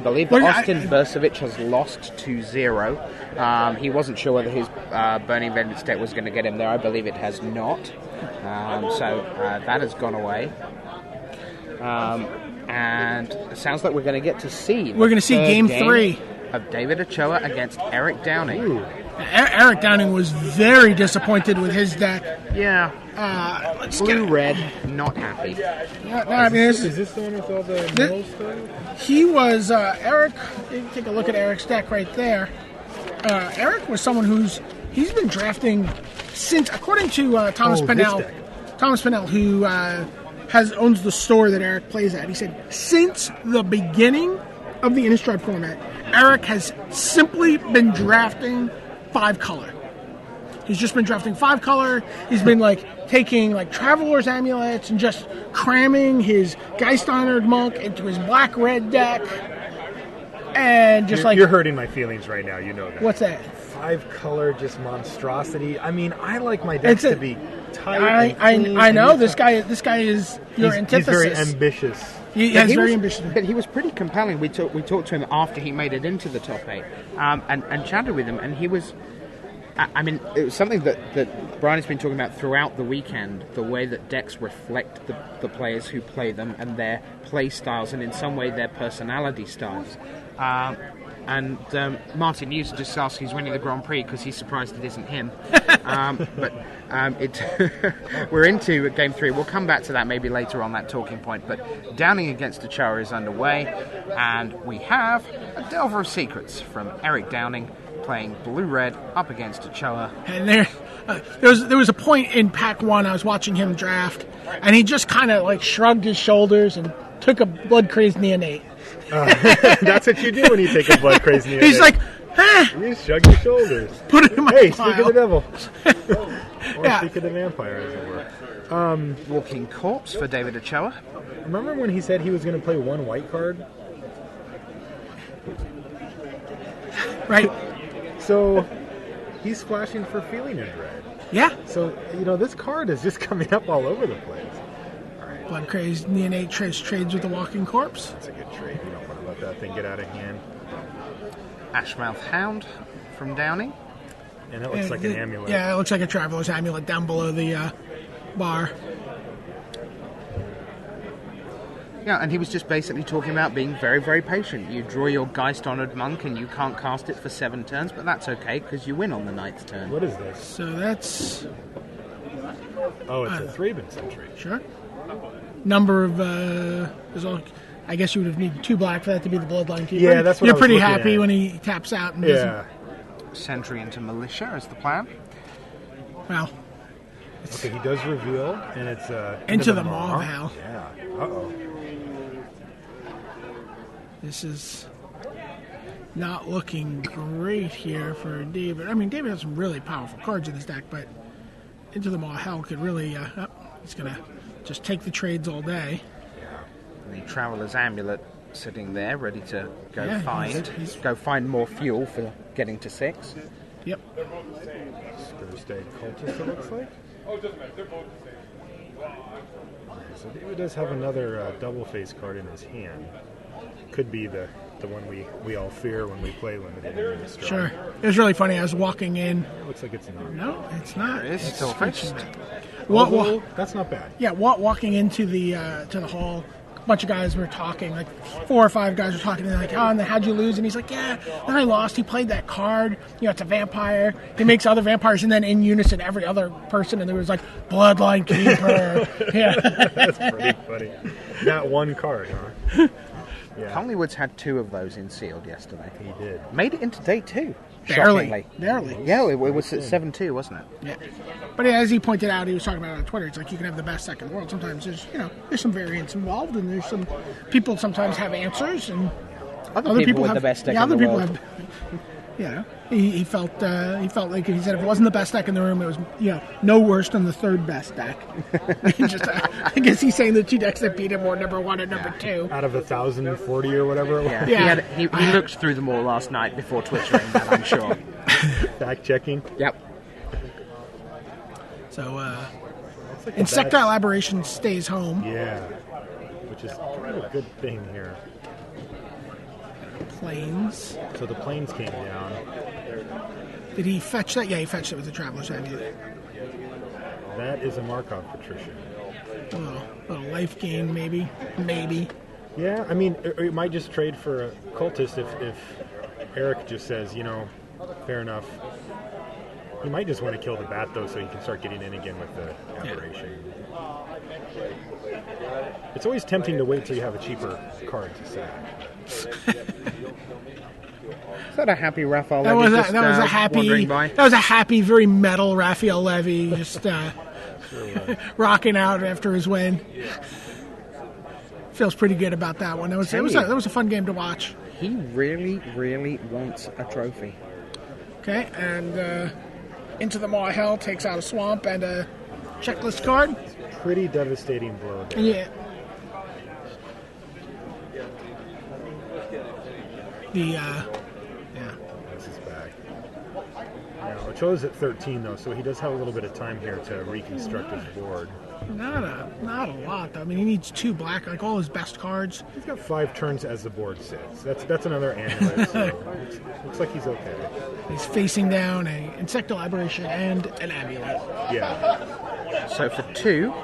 believe that Austin Versovich has lost 2-0. He wasn't sure whether his Burning Vengeance deck was going to get him there. I believe it has not. So that has gone away. And it sounds like we're going to get to see. We're going to see game 3 of David Ochoa against Eric Downing. Ooh. Eric Downing was very disappointed with his deck. Yeah. Blue-red, not happy. Is this the one with all the mill stuff? He was, Eric, you can take a look at Eric's deck right there. Eric was someone he's been drafting since, according to Thomas Pennell, who owns the store that Eric plays at. He said, since the beginning of the Innistrad format, Eric has simply been drafting 5-color. He's just been drafting 5-color. He's been taking Traveler's Amulets and just cramming his Geist-Honored Monk into his black-red deck. And just you're hurting my feelings right now. You know that. What's that? 5-color, just monstrosity. I me, I like my decks to be tight. I know this guy is your antithesis. He's very ambitious. He's very ambitious. But he was pretty compelling. We talked to him after he made it into the top 8, and chatted with him, and he was. I mean, it was something that Brian has been talking about throughout the weekend, the way that decks reflect the players who play them and their play styles, and in some way their personality styles. And Martin used to just ask who's winning the Grand Prix because he's surprised it isn't him. We're into Game 3. We'll come back to that maybe later on, that talking point. But Downing against Ochoa is underway, and we have a Delver of Secrets from Eric Downing playing blue-red up against Ochoa. And there was a point in Pack 1 I was watching him draft, and he just kind of shrugged his shoulders and took a blood-crazed neonate. That's what you do when you take a blood-crazed neonate. He's like, you just shrug your shoulders. Put it in my pile. Speak of the devil. Or speak of the vampire, as it were. Walking Corpse for David Ochoa. Remember when he said he was going to play 1 white card? Right. So, he's flashing for Feeling in Red. Yeah. So, this card is just coming up all over the place. Blood Crazed Neonate trades with the Walking Corpse. That's a good trade. You don't want to let that thing get out of hand. Ashmouth Hound from Downing. And it looks like an amulet. Yeah, it looks like a Traveler's Amulet down below the bar. Yeah, and he was just basically talking about being very, very patient. You draw your Geist-Honored Monk and you can't cast it for 7 turns, but that's okay because you win on the 9th turn. What is this? So that's... Oh, it's a Thraben Sentry. Sure. Number of... I guess you would have needed 2 black for that to be the Bloodline Keeper. Yeah, that's what You're I was pretty looking happy at. when he taps out and Sentry into Militia is the plan. Well... Okay, he does reveal, and it's... Into the Maw of Hell. Yeah. Uh-oh. This is not looking great here for David. I mean, David has some really powerful cards in his deck, but Into the Maw of Hell could really... he's going to just take the trades all day. And the Traveler's Amulet sitting there, ready to go go find more fuel for getting to 6. Yep. Thursday Cultist, it looks like. So David does have another double face card in his hand. Could be the one we all fear when we play limited. Sure. It was really funny. I was walking in. It looks like it's not. No, it's not. It's still fixed. Well, that's not bad. Yeah, walking into the to the hall, a bunch of guys were talking. 4 or 5 guys were talking. And they're like, "Oh, and then how'd you lose?" And he's like, "Yeah, then I lost. He played that card. It's a vampire. He makes other vampires, and then in unison every other person." And there was Bloodline Keeper. Yeah, that's pretty funny. Not one card, huh? Yeah. Collingwood's had 2 of those in sealed yesterday. He did. Made it into day 2. Barely. Yeah, it was at 7-2, wasn't it? Yeah. But as he pointed out, he was talking about it on Twitter, it's like you can have the best deck in the world. Sometimes there's some variance involved, and there's some people sometimes have answers, and other people have the best deck in the world. He felt like he said if it wasn't the best deck in the room, it was no worse than the 3rd best deck. I guess he's saying the 2 decks that beat him were number 1 and number 2 out of 1,040 or whatever. Yeah. He looked through them all last night before twittering that, I'm sure. Fact checking. Yep. So Insectile Aberration stays home. Yeah, which is kind of a good thing here. Planes. So the planes came down. Did he fetch that? Yeah, he fetched it with the Traveler's Amulet. That is a Markov Patrician. A life gain, maybe. Maybe. Yeah, I mean, it might just trade for a cultist if Eric just says, fair enough. He might just want to kill the bat, though, so he can start getting in again with the aberration. It's always tempting to wait till you have a cheaper card to sack. Is that a happy Raphael That Levy? was a happy. That was a happy, very metal Raphael Levy, just rocking out after his win. Feels pretty good about that one. That was a fun game to watch. He really, really wants a trophy. Okay, and Into the Maw of Hell takes out a swamp and a checklist card. Pretty devastating blow there. Yeah. That's his back. Now, Ochoa's at 13, though, so he does have a little bit of time here to reconstruct his board. Not a lot, though. I mean, he needs 2 black, like all his best cards. He's got 5 turns as the board sits. That's another amulet, so looks like he's okay. He's facing down a Insectal Aberration and an amulet. Yeah. So for 2,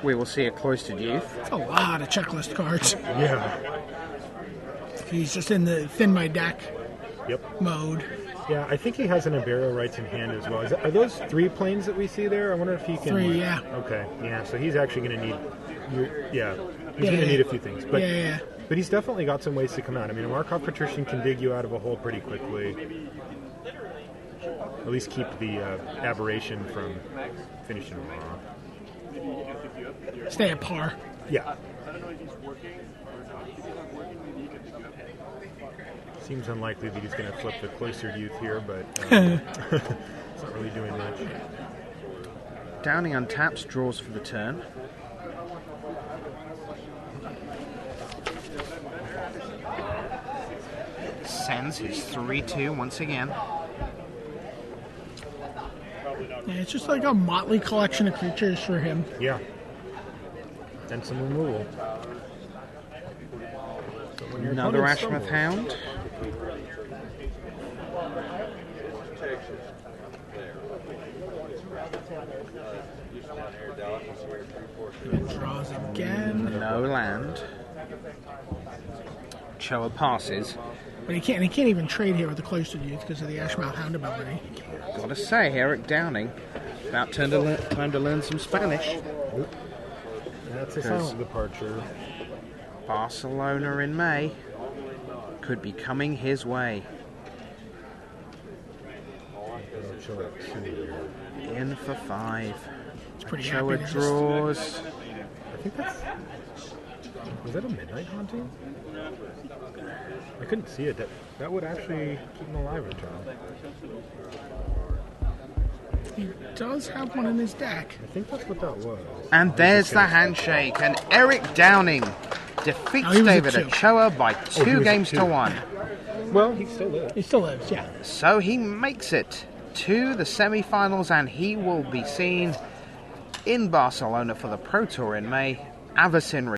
we will see a Cloistered Youth. That's a lot of checklist cards. Yeah. He's just in the thin my deck mode. Yeah, I think he has an Ibero Rights in hand as well. Are those 3 planes that we see there? I wonder if he can... 3, yeah. Okay, yeah, so he's actually going to need... He's going to need a few things. But, but he's definitely got some ways to come out. I mean, a Markov Patrician can dig you out of a hole pretty quickly. At least keep the aberration from finishing him off. Stay at par. Yeah. Seems unlikely that he's going to flip the Cloistered Youth here, but it's not really doing much. Downing untaps, draws for the turn. Sends his 3-2 once again. Yeah, it's just like a motley collection of creatures for him. Yeah. And some removal. So another Ashmouth Hound. Draws again. No land. Ochoa passes. But he can't even trade here with the Cloistered Youth because of the Ashmouth Hound ability. Gotta say, Eric Downing about time to learn some Spanish. That's a silent departure. Barcelona in May could be coming his way. In for 5. It's pretty Ochoa happy. I draws. think that's... Was that a Midnight Haunting? I couldn't see it. That would actually keep him alive, John. He does have one in his deck. I think that's what that was. And there's the handshake. And Eric Downing defeats David Ochoa by 2 games to 1. Well, he still lives. He still lives, yeah. So he makes it to the semi-finals, and he will be seen in Barcelona for the Pro Tour in May. Avacyn